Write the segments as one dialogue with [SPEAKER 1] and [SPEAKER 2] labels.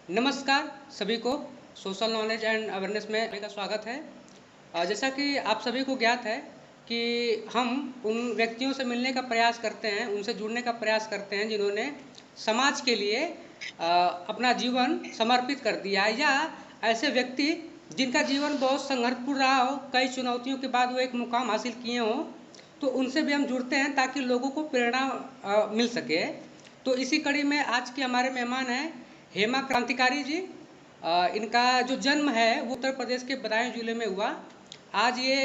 [SPEAKER 1] नमस्कार सभी को। सोशल नॉलेज एंड अवेयरनेस में सभी का स्वागत है। जैसा कि आप सभी को ज्ञात है कि हम उन व्यक्तियों से मिलने का प्रयास करते हैं, उनसे जुड़ने का प्रयास करते हैं जिन्होंने समाज के लिए अपना जीवन समर्पित कर दिया है, या ऐसे व्यक्ति जिनका जीवन बहुत संघर्षपूर्ण रहा हो, कई चुनौतियों के बाद वो एक मुकाम हासिल किए हों, तो उनसे भी हम जुड़ते हैं ताकि लोगों को प्रेरणा मिल सके। तो इसी कड़ी में आज के हमारे मेहमान हैं हेमा क्रांतिकारी जी। इनका जो जन्म है वो उत्तर प्रदेश के बदायूं जिले में हुआ। आज ये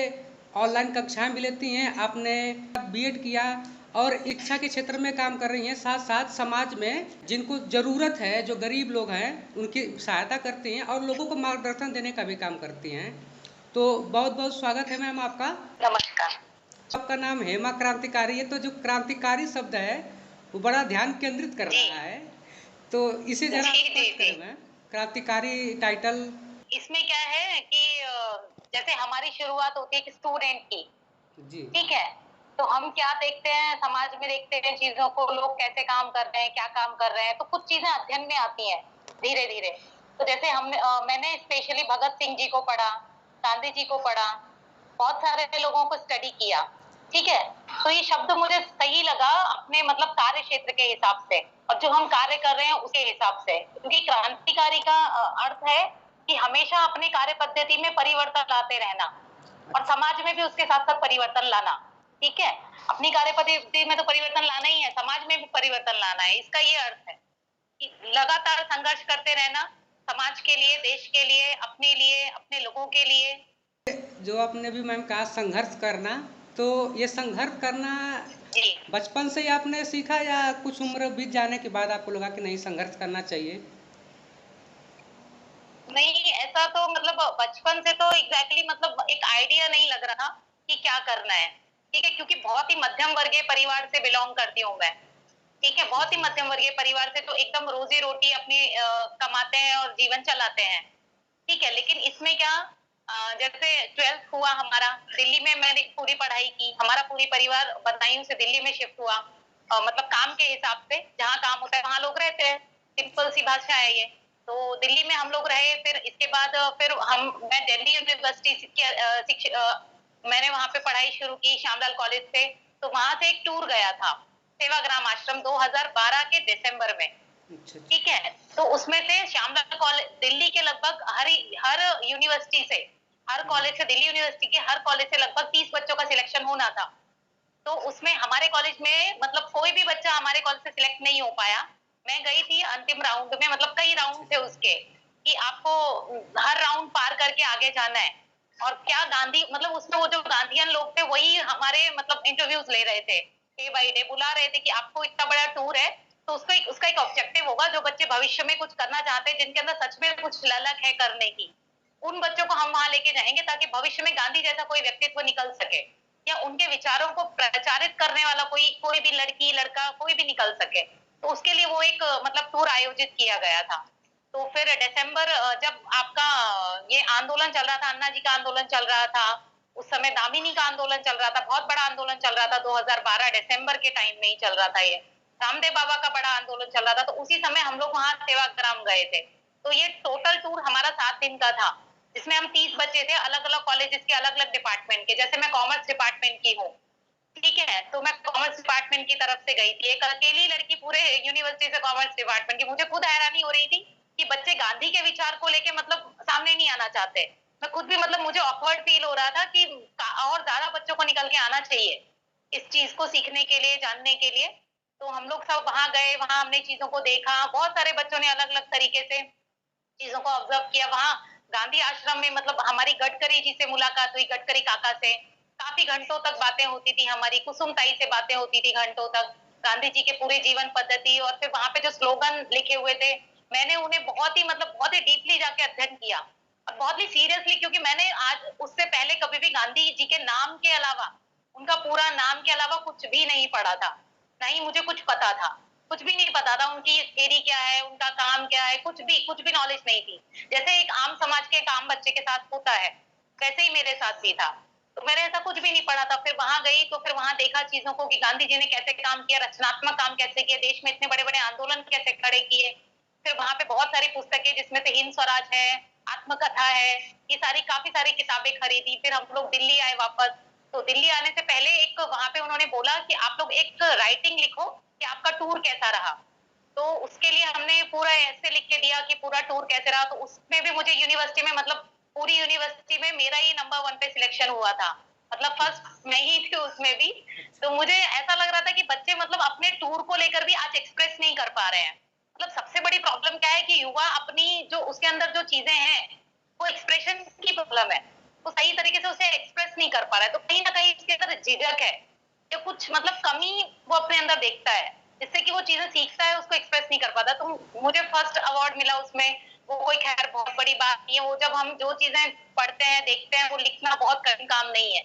[SPEAKER 1] ऑनलाइन कक्षाएं भी लेती हैं, आपने बीएड किया और शिक्षा के क्षेत्र में काम कर रही हैं, साथ साथ समाज में जिनको ज़रूरत है, जो गरीब लोग हैं उनकी सहायता करती हैं और लोगों को मार्गदर्शन देने का भी काम करती हैं। तो बहुत बहुत स्वागत है मैम आपका।
[SPEAKER 2] नमस्कार।
[SPEAKER 1] आपका नाम हेमा क्रांतिकारी है, तो जो क्रांतिकारी शब्द है वो बड़ा ध्यान केंद्रित कर
[SPEAKER 2] जी।
[SPEAKER 1] रहा है, तो इसे जरा
[SPEAKER 2] जी, जी,
[SPEAKER 1] स्पष्ट
[SPEAKER 2] जी।
[SPEAKER 1] करें मैम। क्रांतिकारी टाइटल।
[SPEAKER 2] इसमें क्या है कि जैसे हमारी शुरुआत होती है एक स्टूडेंट की,
[SPEAKER 1] जी
[SPEAKER 2] ठीक है? तो हम क्या देखते हैं, समाज में देखते हैं चीज़ों को, लोग कैसे काम कर रहे हैं, क्या काम कर रहे हैं, तो कुछ चीज़ें अध्ययन में आती हैं, धीरे-धीरे। तो जैसे मैंने स्पेशली भगत सिंह जी को पढ़ा, गांधी जी को पढ़ा, बहुत सारे लोगों को स्टडी किया, ठीक है? तो ये शब्द मुझे सही लगा अपने मतलब कार्य क्षेत्र के हिसाब से और जो हम कार्य कर रहे हैं उसके हिसाब से, क्योंकि क्रांतिकारी का अर्थ है कि हमेशा अपनी कार्य पद्धति में परिवर्तन लाते रहना और समाज में भी उसके साथ साथ परिवर्तन लाना, ठीक है? अपनी कार्य पद्धति में तो परिवर्तन लाना ही है, समाज में भी परिवर्तन लाना है। इसका ये अर्थ है कि लगातार संघर्ष करते रहना, समाज के लिए, देश के लिए, अपने लोगों के लिए।
[SPEAKER 1] जो आपने भी मैम कहा संघर्ष करना, तो ये संघर्ष करना
[SPEAKER 2] जी।
[SPEAKER 1] बचपन से ही आपने सीखा या कुछ उम्र बीत जाने के बाद आपको लगा कि नहीं संघर्ष करना चाहिए?
[SPEAKER 2] नहीं, ऐसा तो मतलब बचपन से तो एग्जैक्टली मतलब एक आइडिया नहीं लग रहा कि क्या करना है, ठीक है? क्योंकि बहुत ही मध्यम वर्गीय परिवार से बिलोंग करती हूँ मैं, ठीक है? बहुत ही मध्यम वर्गीय परिवार से, तो एकदम रोजी रोटी अपनी कमाते हैं और जीवन चलाते हैं, ठीक है? लेकिन इसमें क्या, जैसे 12th हुआ हमारा, दिल्ली में मैंने पूरी पढ़ाई की, हमारा पूरी परिवार बदायूं से दिल्ली में शिफ्ट हुआ, मतलब काम के हिसाब से, जहाँ काम होता है वहां लोग रहते हैं, सिंपल सी भाषा है ये। तो दिल्ली में हम लोग रहे, फिर इसके बाद मैं दिल्ली यूनिवर्सिटी मैंने वहां पे पढ़ाई शुरू की श्यामलाल कॉलेज से। तो वहां से एक टूर गया था, सेवाग्राम आश्रम, 2012 के दिसंबर में,
[SPEAKER 1] अच्छा अच्छा।
[SPEAKER 2] ठीक है? तो उसमें से श्यामलाल कॉलेज, दिल्ली के लगभग हर यूनिवर्सिटी से, हर कॉलेज से, दिल्ली यूनिवर्सिटी के हर कॉलेज से लगभग 30 बच्चों का सिलेक्शन होना था। तो उसमें हमारे कॉलेज में मतलब कोई भी बच्चा हमारे कॉलेज से सिलेक्ट नहीं हो पाया। मैं गई थी अंतिम राउंड में, मतलब कई राउंड थे उसके, कि आपको हर राउंड पार करके आगे जाना है। और क्या गांधी मतलब उसमें वो जो गांधीयन लोग थे वही हमारे मतलब इंटरव्यूज ले रहे थे, डे बाई डे बुला रहे थे कि आपको इतना बड़ा टूर है, तो उसका एक ऑब्जेक्टिव होगा, जो बच्चे भविष्य में कुछ करना चाहते हैं, जिनके अंदर सच में कुछ ललक है करने की, उन बच्चों को हम वहां लेके जाएंगे ताकि भविष्य में गांधी जैसा कोई व्यक्तित्व निकल सके, या उनके विचारों को प्रचारित करने वाला कोई भी लड़की लड़का कोई भी निकल सके। तो उसके लिए वो एक मतलब टूर आयोजित किया गया था। तो फिर दिसंबर, जब आपका ये आंदोलन चल रहा था, अन्ना जी का आंदोलन चल रहा था, उस समय दामिनी का आंदोलन चल रहा था, बहुत बड़ा आंदोलन चल रहा था, 2012 दिसंबर के टाइम में ही चल रहा था ये, रामदेव बाबा का बड़ा आंदोलन चल रहा था। तो उसी समय हम लोग वहां सेवाग्राम गए थे। तो ये टोटल टूर हमारा 7 दिन का था, जिसमें हम 30 बच्चे थे, अलग अलग कॉलेजेस के, अलग अलग डिपार्टमेंट के। जैसे मैं कॉमर्स डिपार्टमेंट की हूँ, ठीक है? तो मैं कॉमर्स डिपार्टमेंट की तरफ से गई थी, एक अकेली लड़की पूरे यूनिवर्सिटी से कॉमर्स डिपार्टमेंट की। मुझे खुद हैरानी हो रही थी कि बच्चे गांधी के विचार को लेके मतलब सामने नहीं आना चाहते। मैं खुद भी मतलब मुझे ऑकवर्ड फील हो रहा था कि और ज्यादा बच्चों को निकल के आना चाहिए इस चीज को सीखने के लिए, जानने के लिए। तो हम लोग सब वहां गए, वहां हमने चीजों को देखा, बहुत सारे बच्चों ने अलग अलग तरीके से चीजों को ऑब्जर्व किया। वहां गांधी आश्रम में मतलब हमारी गडकरी जी से मुलाकात हुई, गडकरी काका से काफी घंटों तक बातें होती थी हमारी, कुसुम ताई से बातें होती थी घंटों तक, गांधी जी के पूरे जीवन पद्धति। और फिर वहां पे जो स्लोगन लिखे हुए थे, मैंने उन्हें बहुत ही डीपली जाके अध्ययन किया और बहुत ही सीरियसली, क्योंकि मैंने आज उससे पहले कभी भी गांधी जी के नाम के अलावा, उनका पूरा नाम के अलावा कुछ भी नहीं पढ़ा था, ना ही मुझे कुछ पता था, कुछ भी नहीं पता था। उनकी थ्योरी क्या है, उनका काम क्या है, कुछ भी नॉलेज नहीं थी। जैसे एक आम समाज के एक आम बच्चे के साथ होता है, वैसे ही मेरे साथ भी था। तो मैंने ऐसा कुछ भी नहीं पढ़ा था। फिर वहां गई तो फिर वहां देखा चीजों को कि गांधी जी ने कैसे काम किया, रचनात्मक काम कैसे किया, देश में इतने बड़े बड़े आंदोलन कैसे खड़े किए, फिर वहां पे बहुत सारी पुस्तकें जिसमें से हिंद स्वराज है, आत्मकथा है, ये सारी काफी सारी किताबें खरीदी। फिर हम लोग दिल्ली आए वापस। तो दिल्ली आने से पहले एक वहां पे उन्होंने बोला कि आप लोग एक राइटिंग लिखो कि आपका टूर कैसा रहा। तो उसके लिए हमने पूरा ऐसे लिख के दिया कि पूरा टूर कैसे रहा। तो उसमें भी मुझे यूनिवर्सिटी में मतलब पूरी यूनिवर्सिटी में मेरा ही नंबर 1 पे सिलेक्शन हुआ था। मतलब फर्स्ट मैं ही थी उसमें भी। तो मुझे ऐसा लग रहा था कि बच्चे मतलब अपने टूर को लेकर भी आज एक्सप्रेस नहीं कर पा रहे हैं। मतलब सबसे बड़ी प्रॉब्लम क्या है कि युवा अपनी जो उसके अंदर जो चीजें हैं वो एक्सप्रेशन की प्रॉब्लम है, वो सही तरीके से उसे एक्सप्रेस नहीं कर पा रहा है। तो कहीं ना कहीं उसके अंदर झिझक है या कुछ मतलब कमी वो अपने अंदर देखता है, जिससे कि वो चीजें सीखता है उसको एक्सप्रेस नहीं कर पाता। तो मुझे फर्स्ट अवार्ड मिला उसमें, वो कोई खैर बहुत बड़ी बात नहीं है। वो जब हम जो चीजें पढ़ते हैं देखते हैं वो लिखना बहुत कठिन काम नहीं है।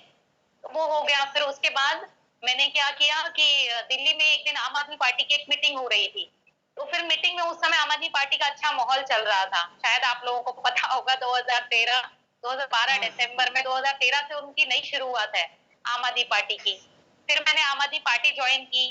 [SPEAKER 2] तो वो हो गया। फिर उसके बाद मैंने क्या किया कि दिल्ली में एक दिन आम आदमी पार्टी की एक मीटिंग हो रही थी। तो फिर मीटिंग में उस समय आम आदमी पार्टी का अच्छा माहौल चल रहा था, शायद आप लोगों को पता होगा 2013 2012 दिसंबर में 2013 से उनकी नई शुरुआत है आम आदमी पार्टी की। फिर मैंने आम आदमी पार्टी ज्वाइन की।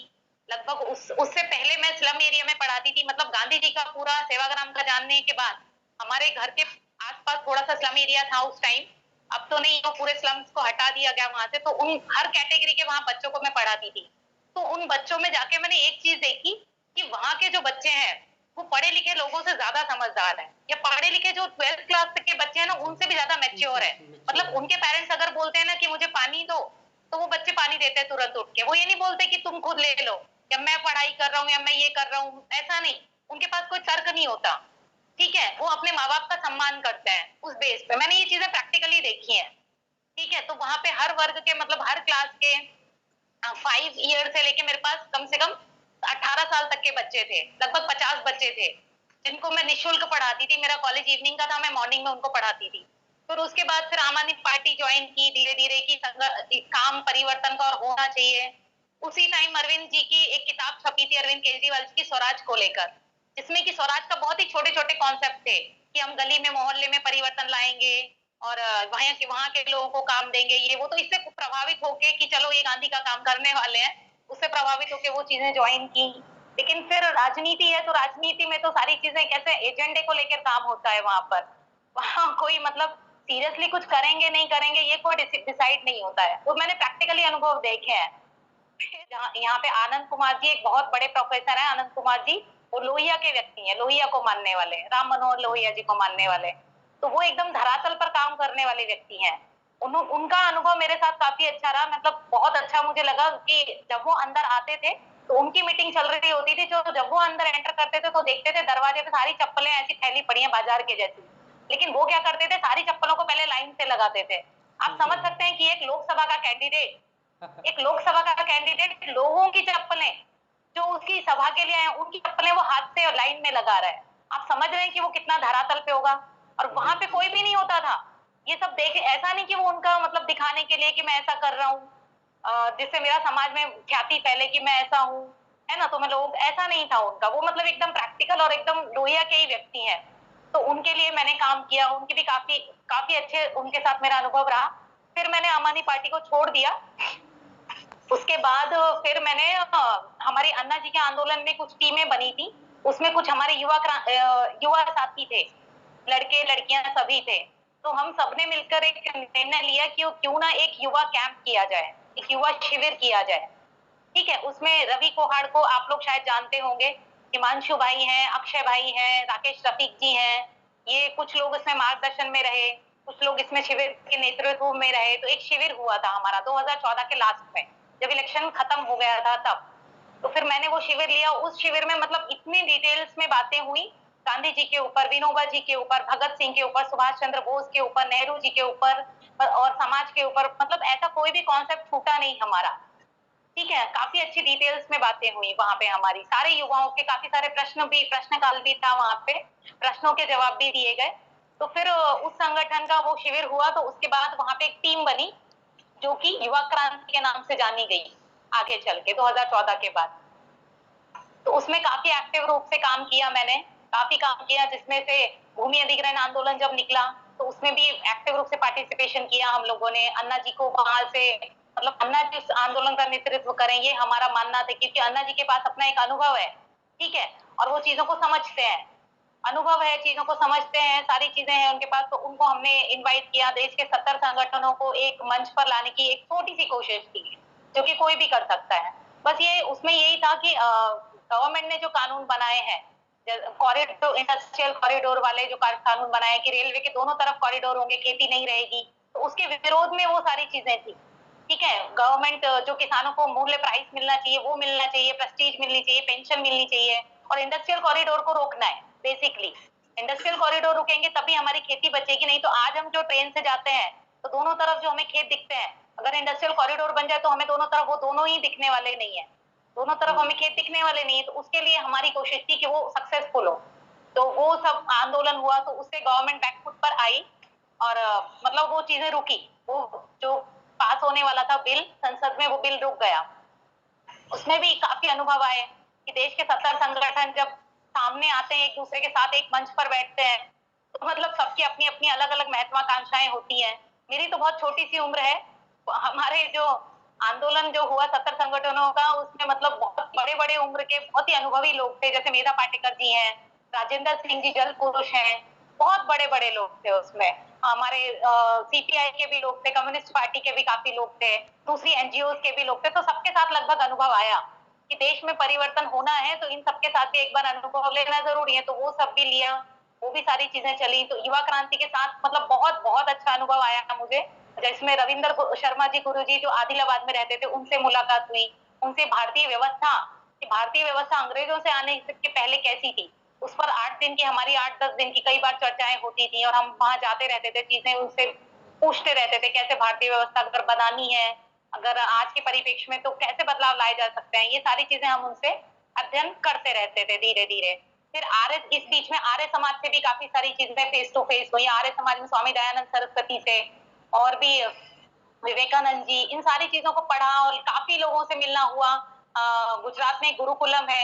[SPEAKER 2] लगभग उससे पहले मैं स्लम एरिया में पढ़ाती थी। मतलब गांधी जी का पूरा सेवाग्राम का जानने के बाद हमारे घर के आसपास थोड़ा सा स्लम एरिया था उस टाइम। अब तो नहीं, वो पूरे स्लम्स को हटा दिया गया वहां से। तो उन हर कैटेगरी के वहां बच्चों को मैं पढ़ाती थी। तो उन बच्चों में जाके मैंने एक चीज देखी कि वहां के जो बच्चे हैं वो पढ़े लिखे लोगों से ज्यादा समझदार है, या पढ़े लिखे जो 12th क्लास तक के बच्चे हैं ना उनसे भी ज्यादा मैच्योर है। मतलब उनके पेरेंट्स अगर बोलते हैं ना कि मुझे पानी दो, तो वो बच्चे पानी देते हैं तुरंत उठ के। वो ये नहीं बोलते कि तुम खुद ले लो, या मैं पढ़ाई कर रहा हूँ या मैं ये कर रहा हूँ, ऐसा नहीं। उनके पास कोई तर्क नहीं होता। ठीक है, वो अपने माँ बाप का सम्मान करते हैं उस बेस पे। मैंने ये चीजें प्रैक्टिकली देखी हैं। ठीक है, तो वहां पे हर वर्ग के मतलब हर क्लास के 5 ईयर से लेके मेरे पास कम से कम 18 साल तक के बच्चे थे। लगभग 50 बच्चे थे जिनको मैं निःशुल्क पढ़ाती थी। मेरा कॉलेज इवनिंग का था, मैं मॉर्निंग में उनको पढ़ाती थी। फिर उसके बाद फिर आम आदमी पार्टी ज्वाइन की धीरे धीरे की काम परिवर्तन का और होना चाहिए। उसी टाइम अरविंद जी की एक किताब छपी थी, अरविंद केजरीवाल जी की, स्वराज को लेकर, जिसमें कि स्वराज का बहुत ही छोटे छोटे कॉन्सेप्ट थे कि हम गली में मोहल्ले में परिवर्तन लाएंगे और वहां के लोगों को काम देंगे। ये वो तो इससे प्रभावित होके कि चलो ये गांधी का काम करने वाले हैं, उससे प्रभावित होके वो चीजें ज्वाइन की। लेकिन फिर राजनीति है, तो राजनीति में तो सारी चीजें कैसे एजेंडे को लेकर काम होता है वहां पर। वहां कोई मतलब सीरियसली कुछ करेंगे नहीं करेंगे ये कोई डिसाइड नहीं होता है। तो मैंने प्रैक्टिकली अनुभव देखे हैं। यहाँ पे आनंद कुमार जी एक बहुत बड़े प्रोफेसर हैं। आनंद कुमार जी वो लोहिया के व्यक्ति हैं, लोहिया को मानने वाले, राम मनोहर लोहिया जी को मानने वाले। तो वो एकदम धरातल पर काम करने वाले व्यक्ति हैं। उनका अनुभव मेरे साथ काफी अच्छा रहा। मतलब बहुत अच्छा मुझे लगा कि जब वो अंदर आते थे तो उनकी मीटिंग चल रही होती थी, जो जब वो अंदर एंटर करते थे तो देखते थे दरवाजे पे सारी चप्पलें ऐसी फैली पड़ी हैं बाजार के जैसी। लेकिन वो क्या करते थे, सारी चप्पलों को पहले लाइन से लगाते थे। आप समझ सकते हैं कि एक लोकसभा का कैंडिडेट लोगों की चप्पलें जो उसकी सभा के लिए आए उनकी चप्पलें वो हाथ से लाइन में लगा रहा है। आप समझ रहे हैं कि वो कितना धरातल पे होगा। और वहां पे कोई भी नहीं होता था। ये सब देख, ऐसा नहीं कि वो उनका मतलब दिखाने के लिए कि मैं ऐसा कर रहा हूँ जिससे मेरा समाज में ख्याति फैले कि मैं ऐसा हूँ, है ना। तो मैं लोग, ऐसा नहीं था उनका। वो मतलब एकदम प्रैक्टिकल और एकदम लोहिया के ही व्यक्ति हैं। तो उनके लिए मैंने काम किया। उनके भी काफी काफी अच्छे उनके साथ मेरा अनुभव रहा। फिर मैंने आम आदमी पार्टी को छोड़ दिया। उसके बाद फिर मैंने हमारी अन्ना जी के आंदोलन में कुछ टीमें बनी थी। उसमें कुछ हमारे युवा साथी थे, लड़के लड़कियां सभी थे। तो हम सबने मिलकर एक निर्णय लिया कि क्यों ना एक युवा कैंप किया जाए, एक युवा शिविर किया जाए। ठीक है, उसमें रवि कोहाड़ को आप लोग शायद जानते होंगे, हिमांशु भाई हैं, अक्षय भाई हैं, राकेश रफीक जी हैं। ये कुछ लोग इसमें मार्गदर्शन में रहे, कुछ लोग इसमें शिविर के नेतृत्व में रहे। तो एक शिविर हुआ था हमारा 2014 के लास्ट में, जब इलेक्शन खत्म हो गया था तब। तो फिर मैंने वो शिविर लिया। उस शिविर में मतलब इतनी डिटेल्स में बातें हुई गांधी जी के ऊपर, विनोबा जी के ऊपर, भगत सिंह के ऊपर, सुभाष चंद्र बोस के ऊपर, नेहरू जी के ऊपर और समाज के ऊपर। मतलब ऐसा कोई भी कॉन्सेप्ट छूटा नहीं हमारा। ठीक है, काफी अच्छी डिटेल्स में बातें हुई वहां पे हमारी। सारे युवाओं के काफी सारे प्रश्न काल भी था वहां पे, प्रश्नों के जवाब भी दिए गए। तो फिर उस संगठन का वो शिविर हुआ। तो उसके बाद वहां पे एक टीम बनी जो कि युवा क्रांति के नाम से जानी गई आगे चल के 2014 के बाद। तो उसमें काफी एक्टिव रूप से काम किया मैंने, काफी काम किया। जिसमें से भूमि अधिग्रहण आंदोलन जब निकला तो उसमें भी एक्टिव रूप से पार्टिसिपेशन किया हम लोगों ने। अन्ना जी को वहां से मतलब अन्ना जी उस आंदोलन का नेतृत्व करें ये हमारा मानना था, क्योंकि अन्ना जी के पास अपना एक अनुभव है। ठीक है, और वो चीजों को समझते हैं। अनुभव है, चीजों को समझते हैं, सारी चीजें हैं उनके पास, तो उनको हमने इनवाइट किया। देश के 70 संगठनों को एक मंच पर लाने की एक छोटी सी कोशिश की, जो कि कोई भी कर सकता है। बस ये उसमें यही था कि गवर्नमेंट ने जो कानून बनाए हैं, कॉरिडोर, इंडस्ट्रियल कॉरिडोर वाले जो कानून बनाए कि रेलवे के दोनों तरफ कॉरिडोर होंगे, खेती नहीं रहेगी, तो उसके विरोध में वो सारी चीजें थी। ठीक है, गवर्नमेंट जो किसानों को मूल्य प्राइस मिलना चाहिए वो मिलना चाहिए, प्रेस्टीज मिलनी चाहिए, पेंशन मिलनी चाहिए, और इंडस्ट्रियल कॉरिडोर को रोकना है। बेसिकली इंडस्ट्रियल कॉरिडोर रुकेंगे तभी हमारी खेती बचेगी, नहीं तो आज हम जो ट्रेन से जाते हैं तो दोनों तरफ जो हमें खेत दिखते हैं, अगर इंडस्ट्रियल कॉरिडोर बन जाए तो हमें दोनों तरफ वो दोनों ही दिखने वाले नहीं है, दोनों तरफ हमें खेत दिखने वाले नहीं है। तो उसके लिए हमारी कोशिश थी कि वो सक्सेसफुल हो, तो वो सब आंदोलन हुआ, तो उससे गवर्नमेंट बैकफुट पर आई और मतलब वो चीजें रुकी। वो जो पास होने वाला था बिल संसद में, वो बिल रुक गया। उसमें भी काफी अनुभव आए कि देश के 70 संगठन जब सामने आते हैं, एक दूसरे के साथ एक मंच पर बैठते हैं, तो मतलब सबकी अपनी अपनी अलग अलग महत्वाकांक्षाएं होती हैं। मेरी तो बहुत छोटी सी उम्र है, हमारे जो आंदोलन जो हुआ 70 संगठनों का, उसमें मतलब बहुत बड़े बड़े उम्र के बहुत ही अनुभवी लोग थे, जैसे मेधा पाटेकर जी हैं, राजेंद्र सिंह जी जल पुरुष हैं, बहुत बड़े बड़े लोग थे उसमें। हमारे सीपीआई के भी लोग थे, कम्युनिस्ट पार्टी के भी काफी लोग थे, दूसरी एनजीओ के भी लोग थे, तो सबके साथ लगभग अनुभव आया कि देश में परिवर्तन होना है तो इन सबके साथ भी एक बार अनुभव लेना जरूरी है। तो वो सब भी लिया, वो भी सारी चीजें चली। तो युवा क्रांति के साथ मतलब बहुत बहुत अच्छा अनुभव आया मुझे, जिसमें रविंद्र शर्मा जी गुरुजी जो आदिलाबाद में रहते थे, उनसे मुलाकात हुई, उनसे भारतीय व्यवस्था, कि भारतीय व्यवस्था अंग्रेजों से आने के पहले कैसी थी, उस पर 8 दिन की, हमारी 8-10 दिन की कई बार चर्चाएं होती थी, और हम वहां जाते रहते थे, चीजें उनसे पूछते रहते थे कैसे भारतीय व्यवस्था अगर बनानी है, अगर आज के परिप्रेक्ष्य में तो कैसे बदलाव लाए जा सकते हैं, ये सारी चीजें हम उनसे अध्ययन करते रहते थे धीरे धीरे। फिर आर्य, इस बीच में आर्य समाज से भी काफी सारी चीजें फेस टू फेस हुई। आर्य समाज में स्वामी दयानंद सरस्वती से और भी विवेकानंद जी, इन सारी चीजों को पढ़ा और काफी लोगों से मिलना हुआ। गुजरात में गुरुकुलम है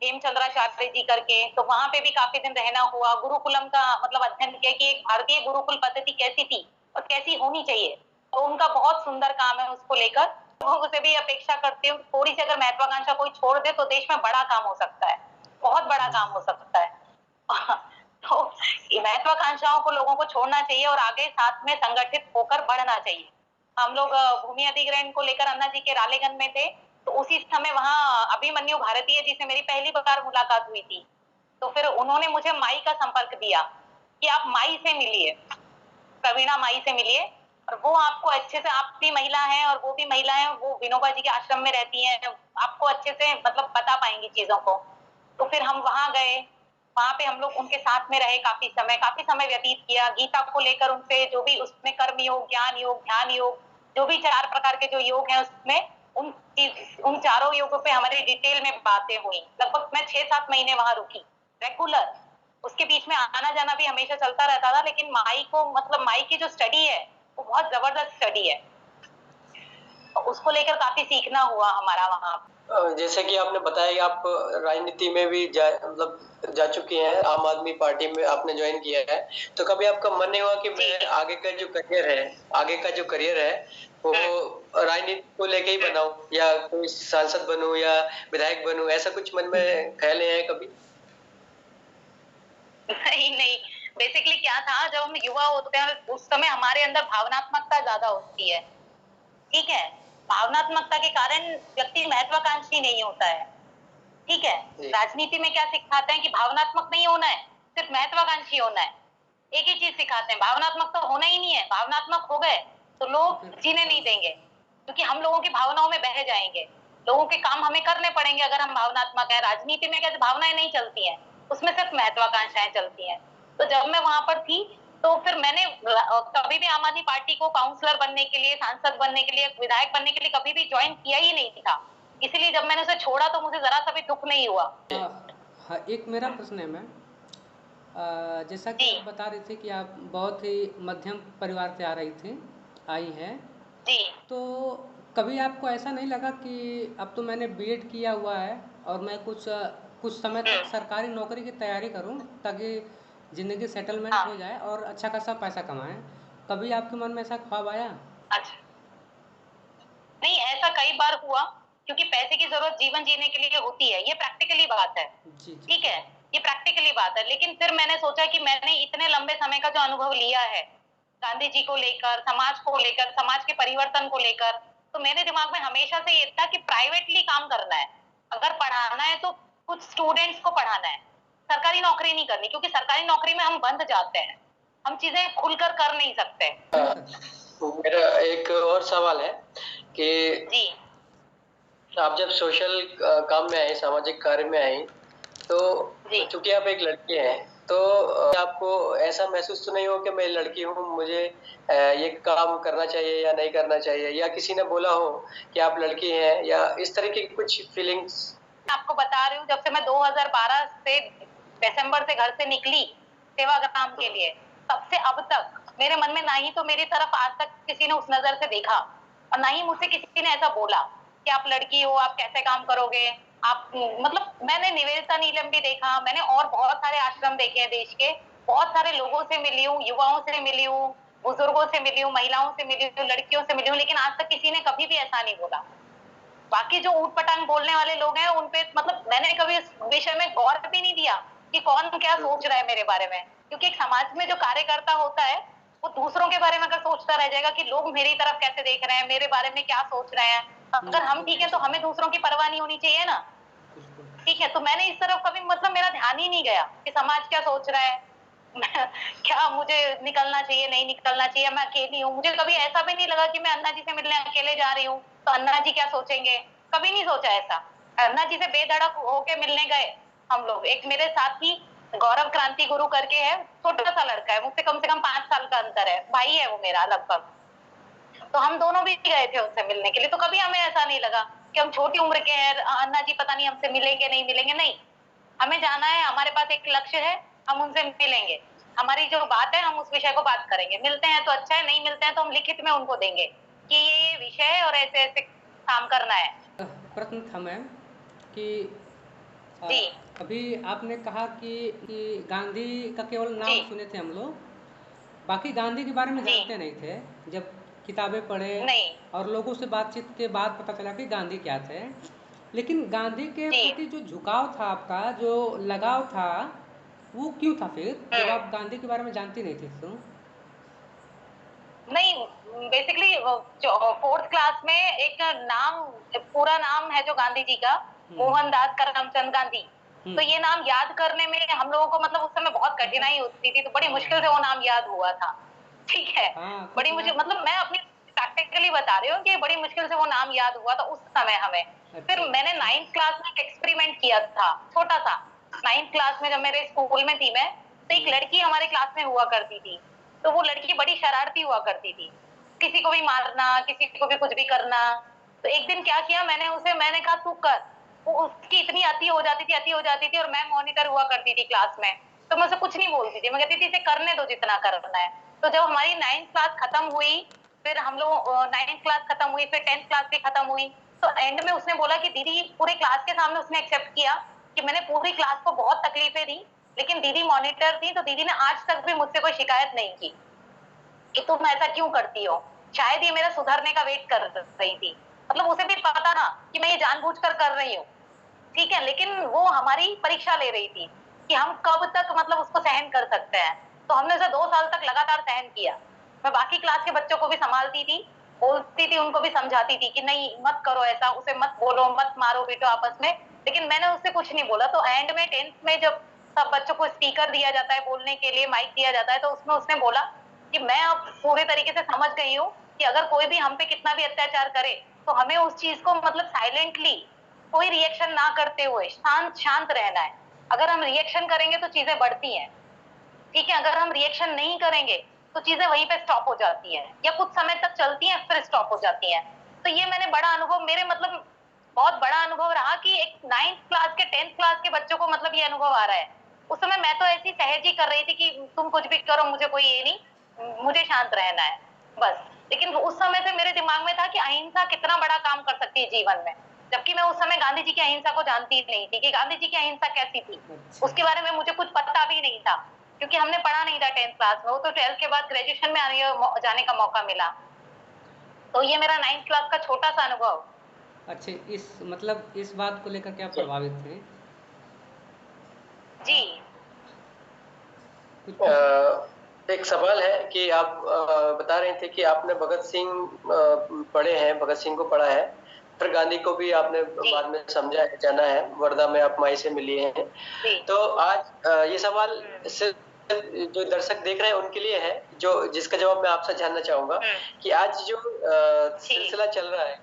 [SPEAKER 2] हेमचंद्राचार्य जी करके, तो वहां पे भी काफी दिन रहना हुआ। गुरुकुलम का मतलब अध्ययन किया कि एक भारतीय गुरुकुल पद्धति कैसी थी और कैसी होनी चाहिए, तो उनका बहुत सुंदर काम है उसको लेकर। लोगों से भी अपेक्षा करती हूँ थोड़ी सी अगर महत्वाकांक्षा कोई छोड़ दे तो देश में बड़ा काम हो सकता है, बहुत बड़ा काम हो सकता है। तो महत्वाकांक्षाओं को लोगों को छोड़ना चाहिए और आगे साथ में संगठित होकर बढ़ना चाहिए। हम लोग भूमि अधिग्रहण को लेकर अन्ना जी के रालेगंज में थे, तो उसी समय वहाँ अभिमन्यु भारतीय जी से मेरी पहली बार मुलाकात हुई थी। तो फिर उन्होंने मुझे माई का संपर्क दिया कि आप माई से मिलिए, प्रवीणा माई से मिलिए, और वो आपको अच्छे से, आप भी महिला हैं और वो भी महिला हैं, वो विनोबा जी के आश्रम में रहती हैं, आपको अच्छे से मतलब बता पाएंगी चीजों को। तो फिर हम वहां गए, वहां पे हम लोग उनके साथ में रहे, काफी समय व्यतीत किया। गीता को लेकर उनसे जो भी उसमें कर्म योग, ज्ञान योग, ध्यान योग, जो भी 4 प्रकार के जो योग हैं उसमें उन चारों योगों पे हमारी डिटेल में बातें हुई। लगभग मैं 6-7 महीने वहां रुकी रेगुलर। उसके बीच में आना जाना भी हमेशा चलता रहता था, लेकिन माई को मतलब माई की जो स्टडी है वो बहुत जबरदस्त स्टडी है, तो उसको लेकर काफी सीखना हुआ हमारा वहाँ।
[SPEAKER 3] जैसे कि आपने बताया कि आप राजनीति में भी जा चुकी हैं, आम आदमी पार्टी में आपने ज्वाइन किया है, तो कभी आपका मन नहीं हुआ कि मैं आगे का जो करियर है वो राजनीति को लेके ही बनाऊं, या कोई सांसद बनूं या विधायक बनूं, ऐसा कुछ मन में ख्याल है कभी?
[SPEAKER 2] नहीं, बेसिकली क्या था, जब हम युवा होते हैं उस समय हमारे अंदर भावनात्मकता ज्यादा होती है। ठीक है, भावनात्मकता के कारण व्यक्ति महत्वाकांक्षी नहीं होता है। ठीक है, राजनीति में क्या सिखाते हैं कि भावनात्मक नहीं होना है, सिर्फ महत्वाकांक्षी होना है। एक ही चीज सिखाते हैं, भावनात्मक तो होना ही नहीं है। भावनात्मक हो गए तो लोग जीने नहीं देंगे, क्योंकि हम लोगों की भावनाओं में बह जाएंगे। लोगों के काम हमें करने पड़ेंगे अगर हम भावनात्मक हैं। राजनीति में कैसे भावनाएं नहीं चलती हैं, उसमें सिर्फ महत्वाकांक्षाएं चलती हैं। तो जब मैं वहां पर थी तो फिर मैंने कभी भी आम आदमी पार्टी को काउंसलर बनने के लिए, सांसद बनने के लिए, विधायक बनने के लिए कभी भी ज्वाइन किया ही नहीं था। इसीलिए जब मैंने उसे छोड़ा तो मुझे जरा सा भी दुख नहीं हुआ।
[SPEAKER 1] हाँ, एक मेरा प्रश्न है मैम, जैसा कि आप बता रहे थे कि आप बहुत ही मध्यम परिवार से आई हैं, तो कभी आपको ऐसा नहीं लगा कि अब तो मैंने बीएड किया हुआ है और मैं कुछ समय तक सरकारी नौकरी की तैयारी करूं ताकि ज़िंदगी सेटलमेंट हो जाए और अच्छा खासा पैसा कमाएं? कभी आपके मन में ऐसा ख्वाब आया?
[SPEAKER 2] अच्छा, नहीं, ऐसा कई बार हुआ, क्योंकि पैसे की जरूरत जीवन जीने के लिए होती है, ये प्रैक्टिकली बात है। ठीक है, ये प्रैक्टिकली बात है। लेकिन फिर मैंने सोचा कि मैंने इतने लंबे समय का जो अनुभव लिया है गांधी जी को लेकर, समाज को लेकर, समाज के परिवर्तन को लेकर, तो मेरे दिमाग में हमेशा से ये था कि प्राइवेटली काम करना है। अगर पढ़ाना है तो कुछ स्टूडेंट्स को पढ़ाना है, सरकारी नौकरी नहीं करनी, क्योंकि सरकारी नौकरी में हम बंध जाते हैं, हम चीजें खुलकर कर नहीं सकते।
[SPEAKER 3] मेरा एक और सवाल है कि
[SPEAKER 2] जी
[SPEAKER 3] आप जब सोशल काम में आई, सामाजिक कार्य में आई, तो
[SPEAKER 2] जी
[SPEAKER 3] चूंकि आप एक लड़की हैं, तो आपको ऐसा महसूस तो नहीं हो कि मैं लड़की हूँ, मुझे ये काम करना चाहिए या नहीं करना चाहिए, या किसी ने बोला हो कि आप लड़की हैं, या इस तरह की कुछ फीलिंग्स?
[SPEAKER 2] आपको बता रही हूँ, जब से मैं 2012 से दिसंबर से घर से निकली सेवाग्राम के लिए, तब से अब तक मेरे मन में ना ही तो मेरी तरफ आज तक किसी ने उस नजर से देखा, और ना ही मुझसे किसी ने ऐसा बोला कि आप लड़की हो, आप कैसे काम करोगे, आप मतलब मैंने निवेदिता नीलम भी देखा, मैंने और बहुत सारे आश्रम देखे हैं देश के, बहुत सारे लोगों से मिली हूँ, युवाओं से मिली हूँ, बुजुर्गों से मिली हूँ, महिलाओं से मिली हूँ, लड़कियों से मिली हूँ, लेकिन आज तक किसी ने कभी भी ऐसा नहीं बोला। बाकी जो ऊट पटांग बोलने वाले लोग हैं उनपे मतलब मैंने कभी इस विषय में गौर भी नहीं दिया कि कौन क्या सोच रहा है मेरे बारे में, क्योंकि एक समाज में जो कार्यकर्ता होता है वो दूसरों के बारे में अगर सोचता रह जाएगा कि लोग मेरी तरफ कैसे देख रहे हैं, मेरे बारे में क्या सोच रहे हैं, अगर हम ठीक है तो हमें दूसरों की परवाह नहीं होनी चाहिए ना। ठीक है, तो मैंने इस तरफ कभी मतलब मेरा ध्यान ही नहीं गया कि समाज क्या सोच रहा है, क्या मुझे निकलना चाहिए नहीं निकलना चाहिए, मैं अकेली हूँ, मुझे कभी ऐसा भी नहीं लगा कि मैं अन्ना जी से मिलने अकेले जा रही हूँ तो अन्ना जी क्या सोचेंगे, कभी नहीं सोचा ऐसा। अन्ना जी से बेधड़क होके मिलने गए हम लोग। एक मेरे साथ ही गौरव क्रांति गुरु करके है, छोटा सा लड़का है, मुझसे कम से कम 5 साल का अंतर है, भाई है वो मेरा लगभग, तो हम दोनों भी गए थे उनसे मिलने के लिए, तो कभी हमें ऐसा नहीं लगा कि हम छोटी उम्र के हैं, अन्ना जी पता नहीं हमसे मिलेंगे नहीं मिलेंगे, नहीं, हमें जाना है, हमारे पास एक लक्ष्य है, हम उनसे मिलेंगे, हमारी जो बात है हम उस विषय को बात करेंगे, मिलते हैं तो अच्छा है, नहीं मिलते हैं तो हम लिखित में उनको देंगे कि ये विषय है और ऐसे ऐसे काम करना है।
[SPEAKER 1] प्रश्न था मैम कि अ,
[SPEAKER 2] जी
[SPEAKER 1] अभी आपने कहा कि गांधी का केवल
[SPEAKER 2] जी
[SPEAKER 1] नाम सुने थे हम लोग, बाकी गांधी के बारे में
[SPEAKER 2] जी
[SPEAKER 1] जानते नहीं थे। जब किताबें पढ़े
[SPEAKER 2] नहीं
[SPEAKER 1] और लोगों से बातचीत के बाद पता चला कि गांधी क्या थे। लेकिन गांधी के
[SPEAKER 2] जी
[SPEAKER 1] प्रति जो झुकाव था आपका, जो लगाव था, वो क्यों था फिर, जब आप गांधी के बारे में जानती नहीं थी तो?
[SPEAKER 2] नहीं, बेसिकली 4th क्लास में एक नाम, पूरा नाम है जो गांधी जी का, मोहनदास करमचंद गांधी, तो ये नाम याद करने में हम लोगों को मतलब उस समय बहुत कठिनाई होती थी, तो बड़ी मुश्किल से वो नाम याद हुआ था। ठीक है,
[SPEAKER 1] हाँ,
[SPEAKER 2] बड़ी
[SPEAKER 1] कुछ
[SPEAKER 2] मुझे
[SPEAKER 1] ना।
[SPEAKER 2] मतलब मैं अपनी प्रैक्टिकली बता रही हूँ कि बड़ी मुश्किल से वो नाम याद हुआ था उस समय हमें। फिर
[SPEAKER 1] अच्छा।
[SPEAKER 2] मैंने 9th क्लास में एक एक्सपेरिमेंट किया था, छोटा सा। 9th क्लास में जब मेरे स्कूल में थी मैं, तो एक लड़की हमारे क्लास में हुआ करती थी, तो वो लड़की बड़ी शरारती हुआ करती थी, किसी को भी मारना, किसी को भी कुछ भी करना। तो एक दिन क्या किया मैंने उसे, मैंने कहा तू कर, वो उसकी इतनी अति हो जाती थी, और मैं मॉनिटर हुआ करती थी क्लास में, तो मैं उसे कुछ नहीं बोलती थी, मैं कहती थी इसे करने दो जितना करना है। तो जब हमारी 9th क्लास खत्म हुई, फिर हम लोग 9th क्लास खत्म हुई, फिर 10th क्लास भी खत्म हुई, तो एंड में उसने बोला कि दीदी, पूरे क्लास के सामने उसने एक्सेप्ट किया कि मैंने पूरी क्लास को बहुत तकलीफें दी, लेकिन दीदी मॉनिटर थी, तो दीदी ने आज तक भी मुझसे कोई शिकायत नहीं की कि तुम ऐसा क्यों करती हो। शायद ये मेरा सुधरने का वेट कर रही थी, मतलब उसे भी पता था कि मैं ये जानबूझकर कर रही हूँ। ठीक है, लेकिन वो हमारी परीक्षा ले रही थी कि हम कब तक मतलब उसको सहन कर सकते हैं। तो हमने उसे 2 साल तक लगातार सहन किया। मैं बाकी क्लास के बच्चों को भी संभालती थी, बोलती थी, उनको भी समझाती थी कि नहीं मत करो ऐसा, उसे मत बोलो, मत मारो पीटो आपस में, लेकिन मैंने उससे कुछ नहीं बोला। तो एंड में 10th में जब सब बच्चों को स्पीकर दिया जाता है, बोलने के लिए माइक दिया जाता है, तो उसमें उसने बोला कि मैं अब पूरे तरीके से समझ गई हूँ कि अगर कोई भी हम पे कितना भी अत्याचार करे, तो हमें उस चीज को मतलब साइलेंटली, कोई रिएक्शन ना करते हुए शांत शांत रहना है। अगर हम रिएक्शन करेंगे तो चीजें बढ़ती हैं, ठीक है, अगर हम रिएक्शन नहीं करेंगे तो चीजें वहीं पे स्टॉप हो जाती हैं, या कुछ समय तक चलती हैं फिर स्टॉप हो जाती हैं। तो ये मैंने बड़ा अनुभव, मेरे मतलब बहुत बड़ा अनुभव रहा कि एक 9th क्लास के 10th क्लास के बच्चों को मतलब ये अनुभव आ रहा है। उस समय मैं तो ऐसी सहज ही कर रही थी कि तुम कुछ भी करो, मुझे कोई ये नहीं, मुझे शांत रहना है बस। लेकिन उस समय से मेरे दिमाग में था कि अहिंसा कितना बड़ा काम कर सकती है जीवन में, जबकि मैं उस समय गांधी जी की अहिंसा को जानती ही नहीं थी कि गांधी जी की अहिंसा कैसी थी।
[SPEAKER 1] अच्छा।
[SPEAKER 2] उसके बारे में मुझे कुछ पता भी नहीं था, क्योंकि हमने पढ़ा नहीं था 10th क्लास में, वो तो 12th के बाद ग्रेजुएशन में जाने का मौका मिला। तो ये मेरा 9th क्लास का छोटा सा अनुभव।
[SPEAKER 1] अच्छा, इस मतलब इस बात को लेकर के आप प्रभावित थे?
[SPEAKER 2] जी।
[SPEAKER 3] एक सवाल है कि आप बता रहे थे कि आपने भगत सिंह पढ़े हैं, भगत सिंह को पढ़ा है, फिर गांधी को भी आपने
[SPEAKER 2] जी।
[SPEAKER 3] बाद में समझा है, जाना है, वर्धा में आप माई से मिली हैं।
[SPEAKER 2] जी।
[SPEAKER 3] तो आज ये सवाल सिर्फ जो दर्शक देख रहे हैं उनके लिए है, जो जिसका जवाब मैं आपसे जानना चाहूंगा कि आज जो
[SPEAKER 2] जी।
[SPEAKER 3] सिलसिला चल रहा है,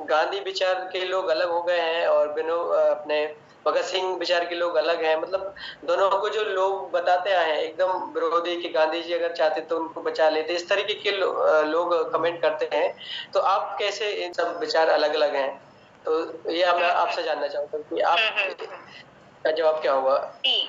[SPEAKER 3] गांधी विचार के लोग अलग हो गए हैं और अपने भगत सिंह विचार के लोग अलग हैं, मतलब दोनों को जो लोग बताते आए हैं एकदम विरोधी कि गांधी जी अगर चाहते तो उनको बचा लेते, इस तरीके के लोग कमेंट करते हैं। तो आप कैसे इन सब विचार अलग अलग हैं, तो ये मैं आपसे जानना चाहूंगा कि आप का जवाब क्या होगा।
[SPEAKER 2] जी।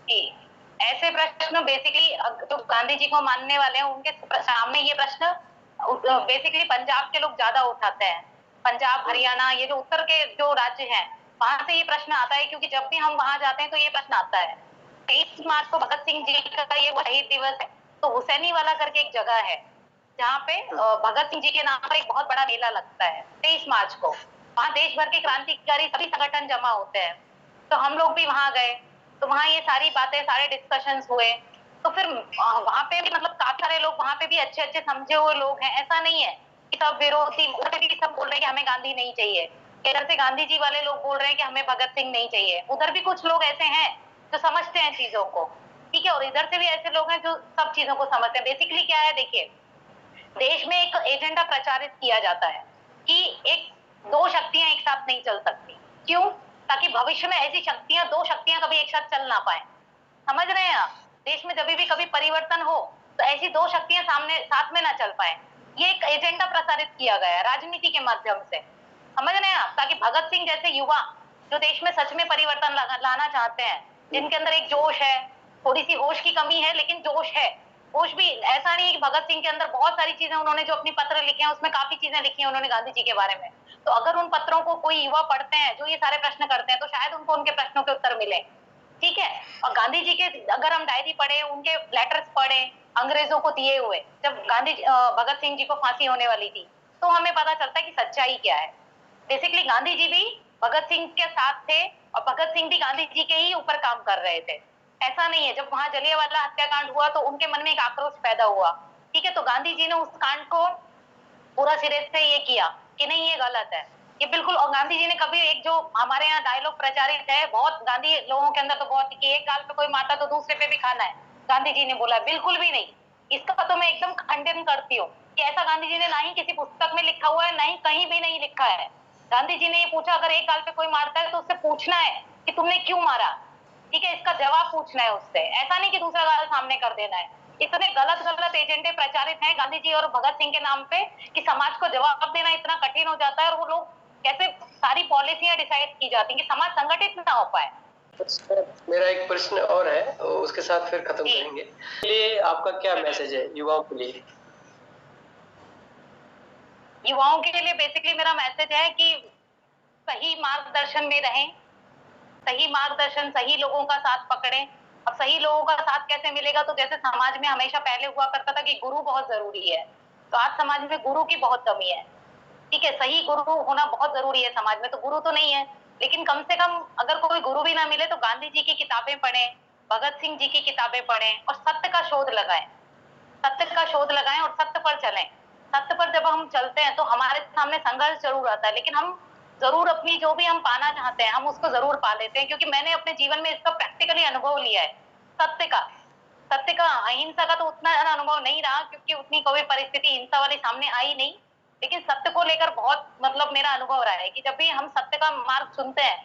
[SPEAKER 2] जी। ऐसे प्रश्न बेसिकली जो गांधी जी को मानने वाले हैं उनके सामने ये प्रश्न बेसिकली पंजाब के लोग ज्यादा उठाते हैं। पंजाब, हरियाणा, ये जो उत्तर के जो राज्य हैं वहां से ये प्रश्न आता है, क्योंकि जब भी हम वहां जाते हैं तो ये प्रश्न आता है। 23 मार्च को भगत सिंह जी का ये वो शहीद दिवस है, तो हुसैनी वाला करके एक जगह है जहाँ पे भगत सिंह जी के नाम पर एक बहुत बड़ा मेला लगता है 23 मार्च को। वहाँ देश भर के क्रांतिकारी सभी संगठन जमा होते हैं, तो हम लोग भी वहां गए, तो वहां ये सारी बातें, सारे डिस्कशंस हुए। तो फिर वहां पे भी मतलब काफी सारे लोग वहां पे भी अच्छे अच्छे समझे हुए लोग हैं, ऐसा नहीं है कि सब विरोधी, उधर भी सब बोल रहे हैं कि हमें गांधी नहीं चाहिए, इधर से गांधी जी वाले लोग बोल रहे हैं कि हमें भगत सिंह नहीं चाहिए, उधर भी कुछ लोग ऐसे हैं जो समझते हैं चीजों को, ठीक है, और इधर से भी ऐसे लोग हैं जो सब चीजों को समझते हैं। बेसिकली क्या है, देखिए, देश में एक एजेंडा प्रचारित किया जाता है कि एक दो शक्तियां एक साथ नहीं चल सकती। क्यों? ताकि भविष्य में ऐसी शक्तियां, दो शक्तियां कभी एक साथ चल ना पाए। समझ रहे हैं आप? देश में जब भी कभी परिवर्तन हो तो ऐसी दो शक्तियां सामने साथ में ना चल पाए, ये एक एजेंडा प्रसारित किया गया है राजनीति के माध्यम से। समझ रहे हैं आप? ताकि भगत सिंह जैसे युवा जो देश में सच में परिवर्तन लाना चाहते हैं, जिनके अंदर एक जोश है, थोड़ी सी होश की कमी है लेकिन जोश है, होश भी, ऐसा नहीं है कि भगत सिंह के अंदर बहुत सारी चीजें, उन्होंने जो अपनी पत्र लिखे हैं उसमें काफी चीजें लिखी हैं उन्होंने गांधी जी के बारे में, तो अगर उन पत्रों को कोई युवा पढ़ते हैं जो ये सारे प्रश्न करते हैं तो शायद उनको उनके प्रश्नों के उत्तर मिले, ठीक है। और गांधी जी के अगर हम डायरी पढ़े, उनके लेटर्स पढ़े अंग्रेजों को दिए हुए, जब भगत सिंह जी को फांसी होने वाली थी, तो हमें पता चलता है कि सच्चाई क्या है। बेसिकली गांधी जी भी भगत सिंह के साथ थे और भगत सिंह भी गांधी जी के ही ऊपर काम कर रहे थे। ऐसा नहीं है, जब वहां जलियांवाला हत्याकांड हुआ तो उनके मन में एक आक्रोश पैदा हुआ, ठीक है, तो गांधी जी ने उस कांड को पूरा सिरे से ये किया कि नहीं ये गलत है, ये बिल्कुल। और गांधी जी ने कभी, एक जो हमारे यहाँ डायलॉग प्रचारित है बहुत गांधी लोगों के अंदर तो बहुत, कि एक गाल पे कोई मारता तो दूसरे पे भी खाना है, गांधी जी ने बोला, बिल्कुल भी नहीं। इसका तो मैं एकदम खंडन करती हूँ कि ऐसा गांधी जी ने ना ही किसी पुस्तक में लिखा हुआ है, ना ही कहीं भी नहीं लिखा है। गांधी जी ने ये पूछा, अगर एक गाल पे कोई मारता है तो उससे पूछना है कि तुमने क्यों मारा, ठीक है, इसका जवाब पूछना है उससे, ऐसा नहीं कि दूसरा गाल सामने कर देना है। इतने गलत गलत एजेंडे प्रचारित हैं गांधी जी और भगत सिंह के नाम पे कि समाज को जवाब देना इतना कठिन हो जाता है, और वो लोग कैसे सारी पॉलिसियां डिसाइड की जाती हैं कि समाज संगठित ना हो पाए।
[SPEAKER 3] मेरा एक प्रश्न और है, उसके साथ फिर खत्म करेंगे। लिए आपका क्या मैसेज है युवाओं के लिए?
[SPEAKER 2] युवाओं के लिए बेसिकली मेरा मैसेज है कि सही मार्गदर्शन में रहें, सही मार्गदर्शन, सही लोगों का साथ पकड़ें। अब सही लोगों का साथ कैसे मिलेगा, तो जैसे समाज में हमेशा पहले हुआ करता था कि गुरु बहुत जरूरी है, तो आज समाज में गुरु की बहुत कमी है, ठीक है, सही गुरु होना बहुत जरूरी है समाज में, तो गुरु तो नहीं है, लेकिन कम से कम अगर कोई गुरु भी ना मिले तो गांधी जी की किताबें पढ़ें, भगत सिंह जी की किताबें पढ़ें और सत्य का शोध लगाएं, सत्य का शोध लगाएं और सत्य पर चलें। सत्य पर जब हम चलते हैं तो हमारे सामने संघर्ष जरूर आता है, लेकिन हम जरूर अपनी जो भी हम पाना चाहते हैं हम उसको जरूर पा लेते हैं, क्योंकि मैंने अपने जीवन में इसका प्रैक्टिकली अनुभव लिया है। सत्य का, सत्य का, अहिंसा का तो उतना अनुभव नहीं रहा क्योंकि उतनी कोई परिस्थिति हिंसा वाली सामने आई नहीं, लेकिन सत्य को लेकर बहुत मतलब मेरा अनुभव रहा है कि जब भी हम सत्य का मार्ग चुनते हैं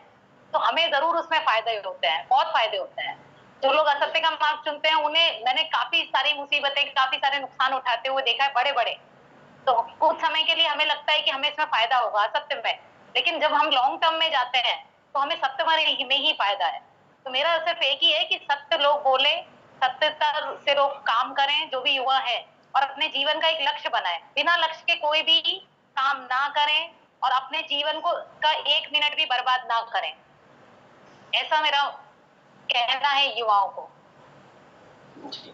[SPEAKER 2] तो हमें जरूर उसमें फायदे होते हैं, बहुत फायदे होते हैं। जो लोग असत्य का मार्ग चुनते हैं उन्हें मैंने काफी सारी मुसीबतें, काफी सारे नुकसान उठाते हुए देखा है, बड़े बड़े। तो कुछ समय के लिए हमें लगता है कि हमें इसमें फायदा होगा असत्य में, लेकिन जब हम लॉन्ग टर्म में जाते हैं तो हमें सत्य में ही फायदा है। तो मेरा सिर्फ एक ही है कि सत्य लोग बोले, सत्यता से लोग काम करें, जो भी युवा है, और अपने जीवन का एक लक्ष्य बनाए, बिना लक्ष्य के कोई भी काम ना करें और अपने जीवन को का एक मिनट भी बर्बाद ना करें, ऐसा मेरा कहना है युवाओं को।
[SPEAKER 3] जी।